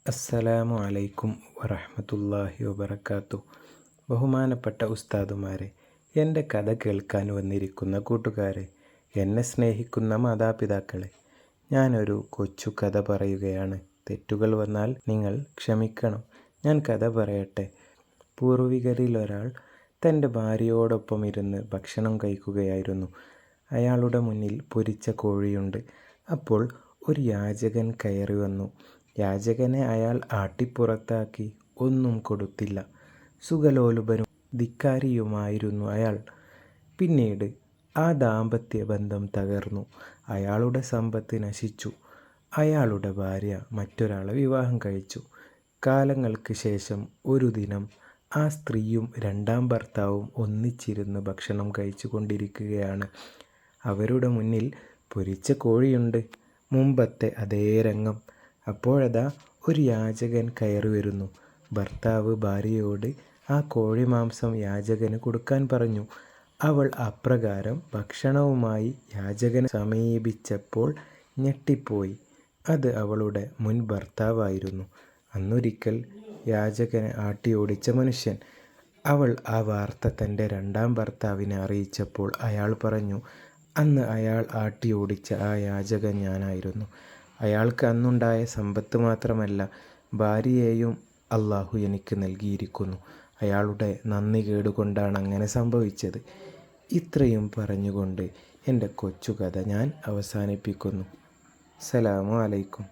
അസ്സലാമു അലൈക്കും വറഹ്മത്തുള്ളാഹി വബറകാതുഹു. ബഹുമാനപ്പെട്ട ഉസ്താദുമാരെ, എൻ്റെ കഥ കേൾക്കാൻ വന്നിരിക്കുന്ന കൂട്ടുകാരെ, എന്നെ സ്നേഹിക്കുന്ന മാതാപിതാക്കളെ, ഞാനൊരു കൊച്ചു കഥ പറയുകയാണ്. തെറ്റുകൾ വന്നാൽ നിങ്ങൾ ക്ഷമിക്കണം. ഞാൻ കഥ പറയട്ടെ. പൂർവികരിലൊരാൾ തൻ്റെ ഭാര്യയോടൊപ്പം ഇരുന്ന് ഭക്ഷണം കഴിക്കുകയായിരുന്നു. അയാളുടെ മുന്നിൽ പൊരിച്ച കോഴിയുണ്ട്. അപ്പോൾ ഒരു യാചകൻ കയറി വന്നു. യാചകനെ അയാൾ ആട്ടിപ്പുറത്താക്കി. ഒന്നും കൊടുത്തില്ല. സുഖലോലുപനും ധിക്കാരിയുമായിരുന്നു അയാൾ. പിന്നീട് ആ ദാമ്പത്യ ബന്ധം തകർന്നു. അയാളുടെ സമ്പത്ത് നശിച്ചു. അയാളുടെ ഭാര്യ മറ്റൊരാളെ വിവാഹം കഴിച്ചു. കാലങ്ങൾക്ക് ശേഷം ഒരു ദിനം ആ സ്ത്രീയും രണ്ടാം ഭർത്താവും ഒന്നിച്ചിരുന്ന് ഭക്ഷണം കഴിച്ചു കൊണ്ടിരിക്കുകയാണ്. അവരുടെ മുന്നിൽ പൊരിച്ച കോഴിയുണ്ട്. മുമ്പത്തെ അതേ രംഗം. അപ്പോഴതാ ഒരു യാചകൻ കയറി വരുന്നു. ഭർത്താവ് ഭാര്യയോട് ആ കോഴിമാംസം യാചകന് കൊടുക്കാൻ പറഞ്ഞു. അവൾ അപ്രകാരം ഭക്ഷണവുമായി യാചകനെ സമീപിച്ചപ്പോൾ ഞെട്ടിപ്പോയി. അത് അവളുടെ മുൻ ഭർത്താവായിരുന്നു. അന്നൊരിക്കൽ യാചകനെ ആട്ടിയോടിച്ച മനുഷ്യൻ. അവൾ ആ വാർത്ത തൻ്റെ രണ്ടാം ഭർത്താവിനെ അറിയിച്ചപ്പോൾ അയാൾ പറഞ്ഞു, അന്ന് അയാൾ ആട്ടിയോടിച്ച ആ യാചകൻ ഞാനായിരുന്നു. അയാൾക്ക് അന്നുണ്ടായ സമ്പത്ത് മാത്രമല്ല, ഭാര്യയെയും അള്ളാഹു എനിക്ക് നൽകിയിരിക്കുന്നു. അയാളുടെ നന്ദി കേടുകൊണ്ടാണ് അങ്ങനെ സംഭവിച്ചത്. ഇത്രയും പറഞ്ഞുകൊണ്ട് എൻ്റെ കൊച്ചു കഥ ഞാൻ അവസാനിപ്പിക്കുന്നു. അസ്സലാമു അലൈക്കും.